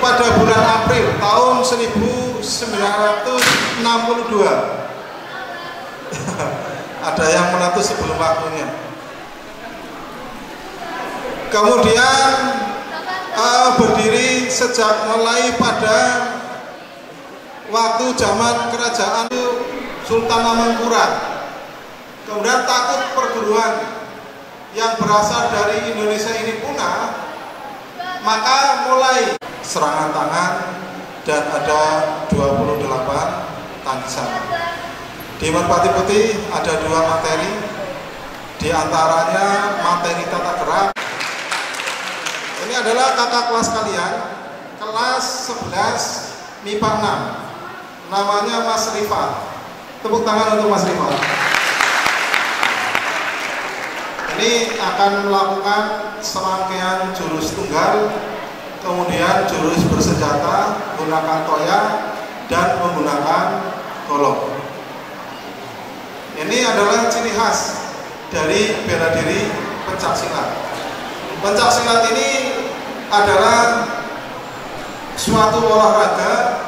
pada bulan April tahun 1962. Ada yang menantu sebelum waktunya. Kemudian berdiri sejak mulai pada waktu zaman kerajaan Sultan Hamengkurat. Kemudian takut perguruan yang berasal dari Indonesia ini punah, maka mulai serangan tangan dan ada 28 tangisan. Di Merpati Putih ada 2 materi, diantaranya materi tata gerak. Ini adalah kakak kelas kalian, kelas 11 MIPA 6, namanya Mas Rifat. Tepuk tangan untuk Mas Rifat. Ini akan melakukan serangkaian jurus tunggal, kemudian jurus bersenjata, menggunakan toya dan menggunakan golok. Ini adalah ciri khas dari bela diri pencaksilat. Pencaksilat ini adalah suatu olahraga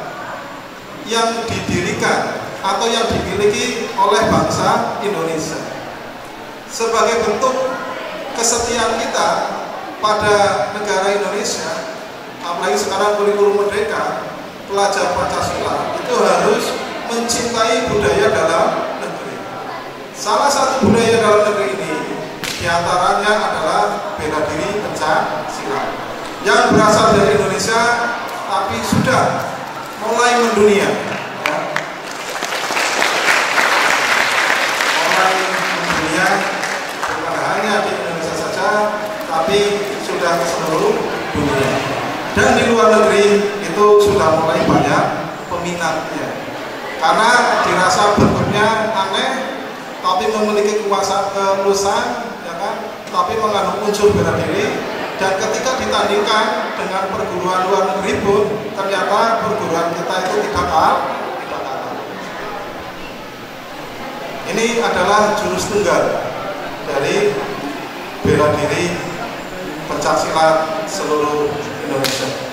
yang didirikan atau yang dimiliki oleh bangsa Indonesia sebagai bentuk kesetiaan kita pada negara Indonesia. Apalagi sekarang kurikulum merdeka, pelajar Pancasila itu harus mencintai budaya dalam negeri. Salah satu budaya dalam negeri ini diantaranya adalah bela diri pencaksilat yang berasal dari Indonesia tapi sudah mulai mendunia, ya. Mulai mendunia, bukan hanya di Indonesia saja tapi sudah ke seluruh dunia. Dan di luar negeri itu sudah mulai banyak peminatnya, karena dirasa bentuknya aneh, tapi memiliki kelulusan, ya kan? Tapi mengandung unsur bela diri. Dan ketika ditandingkan dengan perguruan luar negeri pun, ternyata perguruan kita itu tidak kalah. Ini adalah jurus tunggal dari bela diri pencaksilat seluruh Indonesia.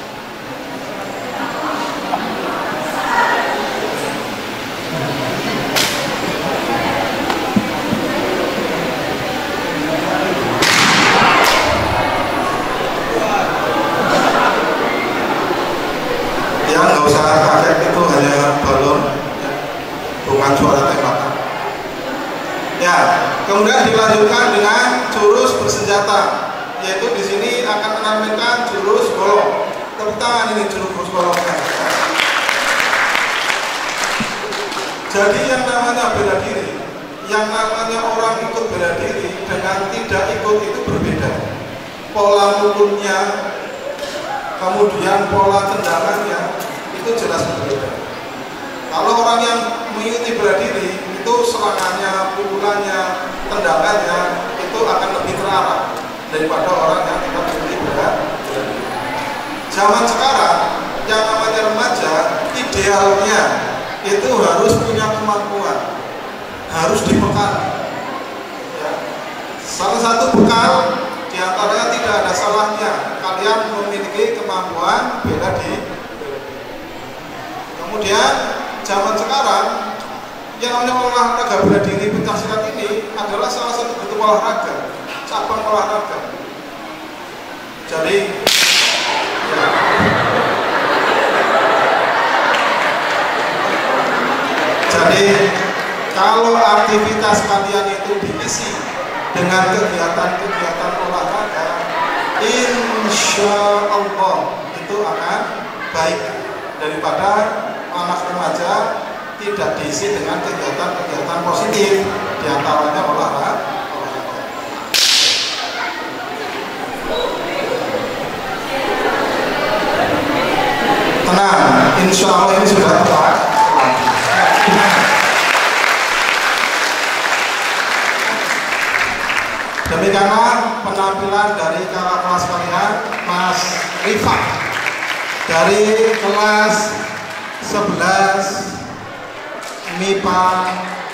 Ya, nggak usah kaget, itu hanya balon, bukan suara tembakan. Ya, kemudian dilanjutkan dengan jurus bersenjata, yaitu di sini akan menampilkan jurus golok. Tepuk tangan ini jurus goloknya. Jadi yang namanya bela diri, yang namanya orang ikut bela diri dengan tidak ikut itu berbeda. Pola mukulnya, kemudian pola tendangannya itu jelas berbeda. Kalau orang yang mengikuti bela diri itu serangannya, pukulannya, tendangannya itu akan lebih terarah daripada orang yang tidak mengikuti bela diri. Zaman sekarang yang namanya remaja idealnya itu harus punya kemampuan, harus dibekali. Ya. Salah satu bekal diantaranya tidak ada salahnya kalian memiliki kemampuan bela diri. Kemudian zaman sekarang yang namanya olahraga bela diri pencaksilat ini adalah salah satu bentuk olahraga, cabang olahraga. Jadi ya, kalau aktivitas kalian itu diisi dengan kegiatan-kegiatan olahraga, insya Allah itu akan baik daripada anak remaja tidak diisi dengan kegiatan-kegiatan positif, diantaranya olahraga. Tenang, insya Allah ini sudah tepat. Demikianlah penampilan dari kakak kelas kalian, Mas Rifat, dari kelas 11 MIPA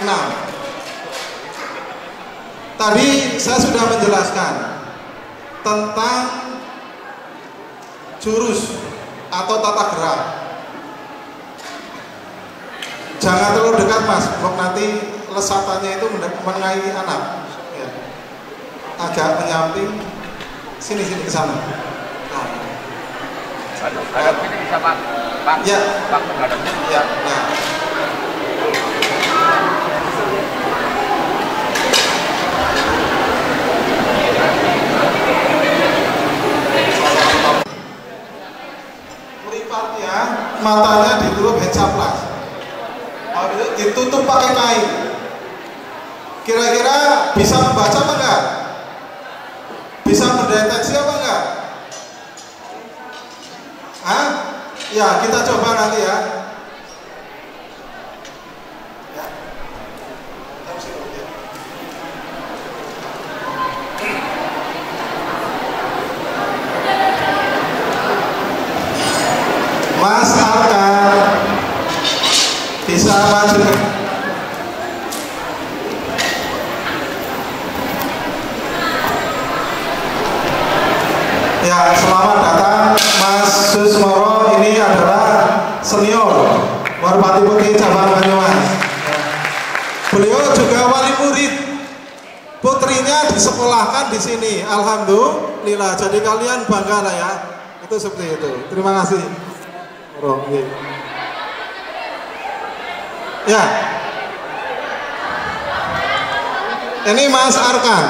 6. Tadi saya sudah menjelaskan tentang jurus atau tata gerak. Jangan terlalu dekat Mas, nanti lesatannya itu mengenai anak. Ya. Agak menyamping, sini ke sana. Nah. Ada ini bisa Pak? Ya. Pak menghadap. Ya. Melipatnya, matanya ditutup hijablas. Ditutup pakai kain. Kira-kira bisa membaca apa enggak? Bisa mendeteksi apa enggak? Hah? Ya, kita coba nanti ya. Mas Arkan bisa maju. Ya, selamat datang Mas Susmoro. Ini adalah senior Merpati Putih cabang Banyumas. Beliau juga wali murid. Putrinya disekolahkan di sini. Alhamdulillah. Jadi kalian bangga lah ya. Itu seperti itu. Terima kasih. Ya. Ini Mas Arkan.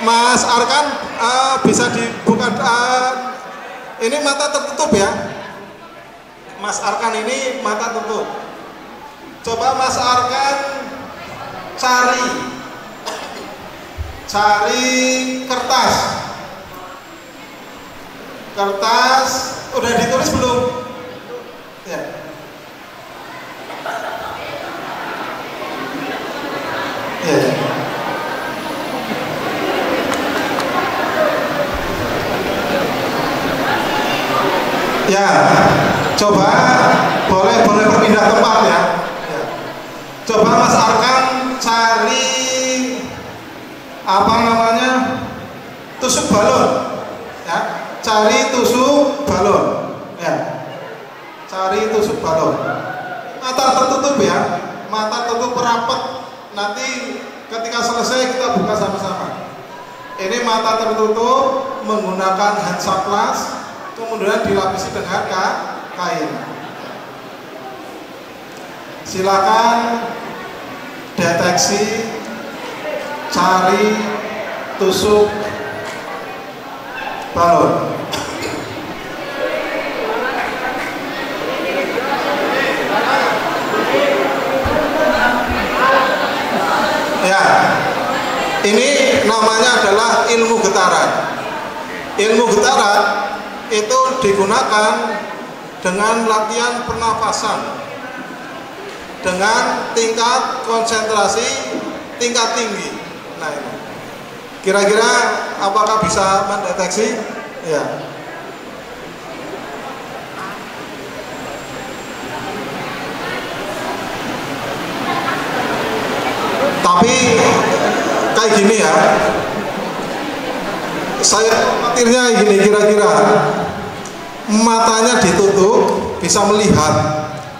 Mas Arkan bisa dibuka. Ini mata tertutup ya. Mas Arkan ini mata tertutup. Coba Mas Arkan cari kertas. Kertas udah ditulis belum? Ya. Ya. Ya, coba boleh berpindah tempat ya. Coba Mas Arkan cari apa namanya, tusuk balon, ya. Cari tusuk balon, ya. Cari tusuk balon. Mata tertutup ya, mata tertutup rapat. Nanti ketika selesai kita buka sama-sama. Ini mata tertutup menggunakan Hansaplast. Kemudian dilapisi dengan kain. Silakan deteksi, cari tusuk balon. Ya, ini namanya adalah ilmu getaran. Ilmu getaran itu digunakan dengan latihan pernafasan dengan tingkat konsentrasi tingkat tinggi. Nah, ini kira-kira apakah bisa mendeteksi? Ya. Tapi kayak gini ya, saya khawatirnya gini, kira-kira matanya ditutup bisa melihat.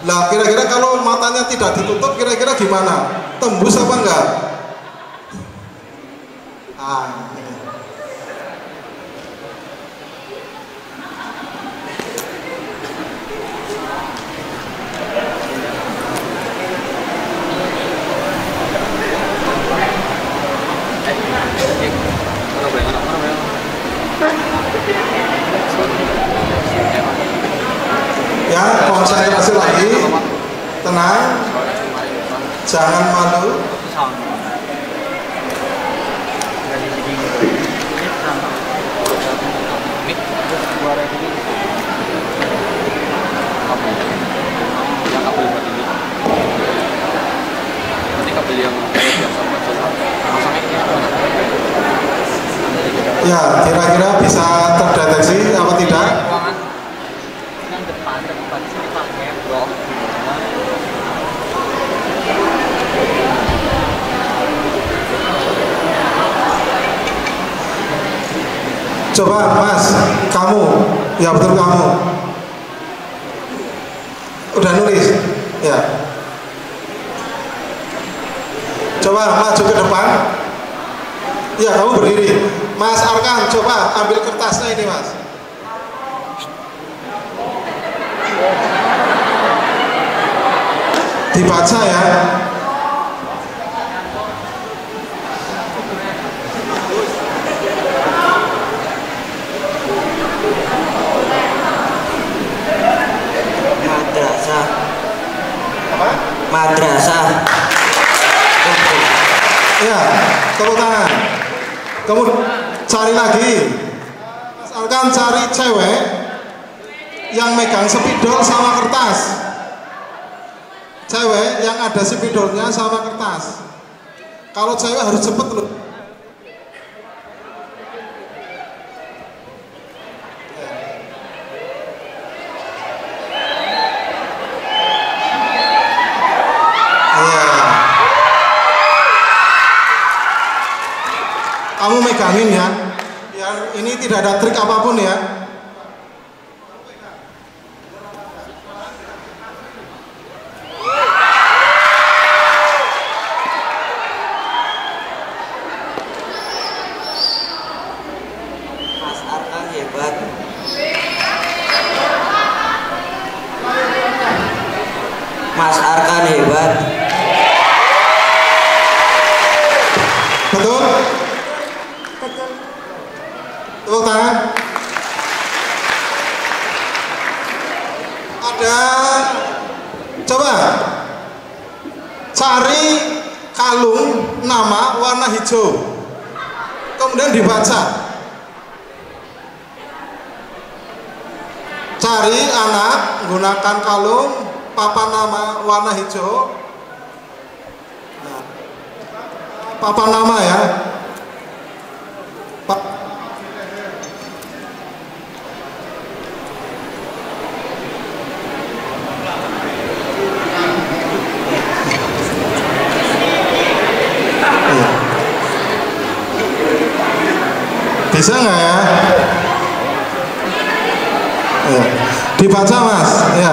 Lah kira-kira kalau matanya tidak ditutup kira-kira gimana? Tembus apa enggak? Ini. Ya, konsentrasi lagi, tenang, jangan malu. Ya, kira-kira bisa terdeteksi apa tidak? Coba Mas, kamu Ya betul kamu. Udah nulis? Ya. Coba maju ke depan. Ya kamu berdiri. Mas Arkan, coba ambil kertasnya ini mas. Dibaca ya. Madrasah. Apa? Madrasah. Ya, tepuk tangan. Kamu cari lagi. Mas Arkan cari cewek yang megang spidol sama kertas. Cewek yang ada spidolnya sama kertas. Kalau cewek harus cepet loh. Kamu megangin ya, biar ini tidak ada trik apapun ya. Mas Arkan hebat. Mas Arkan hebat. Betul? Tepuk tangan. Ada, coba cari kalung nama warna hijau, kemudian dibaca. Cari anak menggunakan kalung papan nama warna hijau. Nah, papan nama ya. Bisa nggak ya? Ya. Dibaca mas, ya.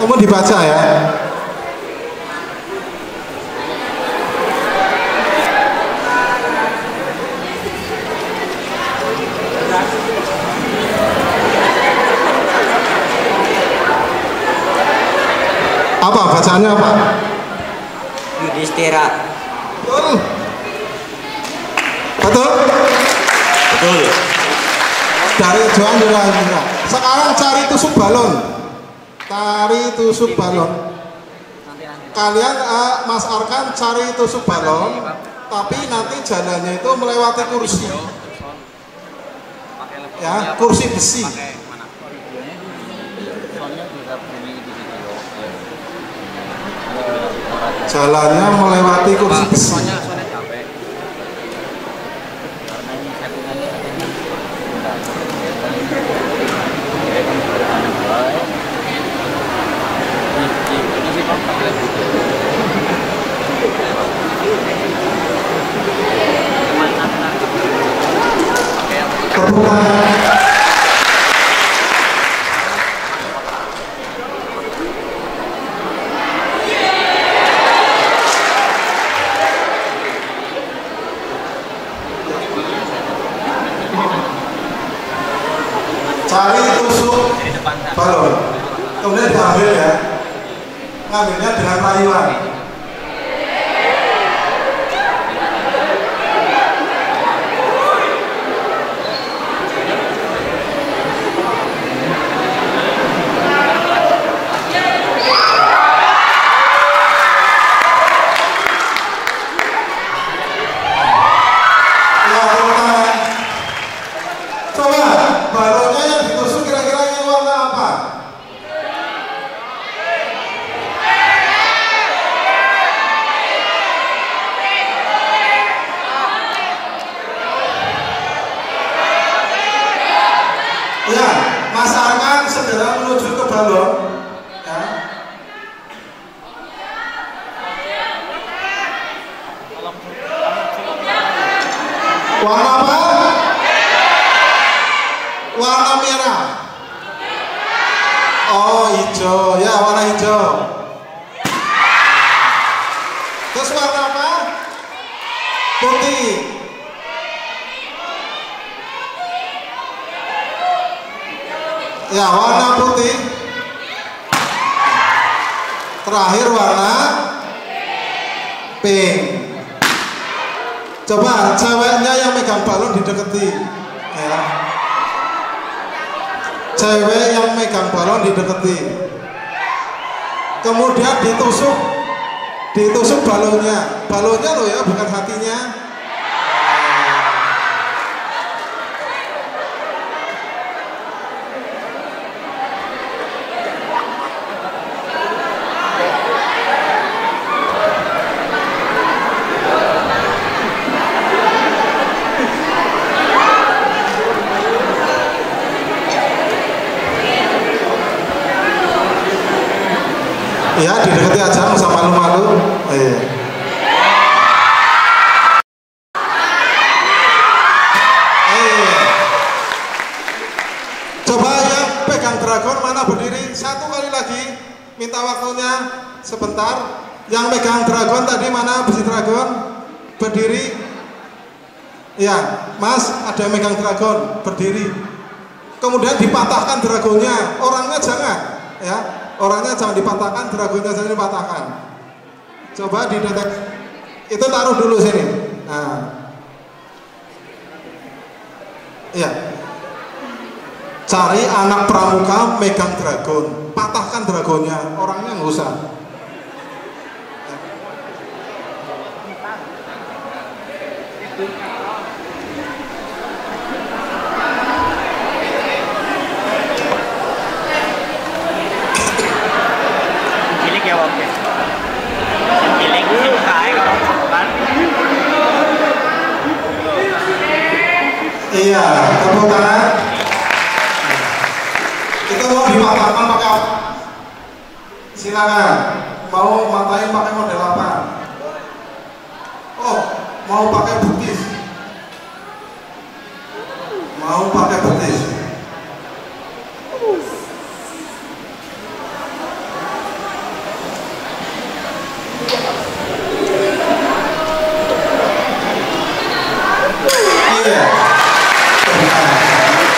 Kamu dibaca ya. Apa bacaannya apa? Yudhistira. Betul. Betul. Betul. Dari Johan Indra. Sekarang cari tusuk balon. Cari tusuk balon. Kalian Mas Arkan cari tusuk balon, tapi nanti jalannya itu melewati kursi. Ya, kursi besi. Jalannya melewati kursi besi. Cari tusuk balon, kemudian diambil ya, ngambilnya dengan rayuan. Ya, Mas Arkan segera menuju ke balon. Ya. Warna apa? Warna merah. Oh, hijau. Ya, warna hijau. Terus warna apa? Putih. Ya, warna putih. Terakhir warna pink. Coba ceweknya yang megang balon dideketi, ya. Cewek yang megang balon dideketi. Kemudian ditusuk balonnya. Balonnya loh ya, bukan hatinya. Ya, didekati aja, nggak usah malu-malu. Coba yang pegang dragon mana berdiri? Satu kali lagi, minta waktunya sebentar. Yang pegang dragon tadi mana? Besi dragon berdiri. Ya, Mas, ada yang megang dragon berdiri. Kemudian dipatahkan dragonnya, orangnya jangan, ya. Orangnya jangan dipatahkan, dragonnya saja dipatahkan. Coba dideteksi. Itu taruh dulu sini. Nah. Iya. Cari anak pramuka megang dragon, patahkan dragonnya, orangnya nggak usah. Iya, tepuk tangan. Itu mau dipatahkan pakai apa? Silakan. Mau matain pakai model apa? Oh, mau pakai betis. Mau pakai betis. Iya.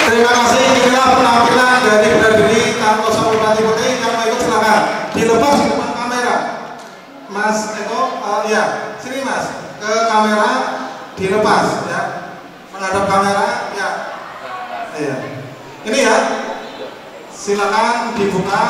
Terima kasih. Inilah penampilan dari berdiri tanpa sampai putih. Yang mau ikut silakan dilepas di depan kamera. Mas Eko, ya sini Mas, ke kamera dilepas ya, menghadap kamera ya. Iya. Ini ya, silakan dibuka.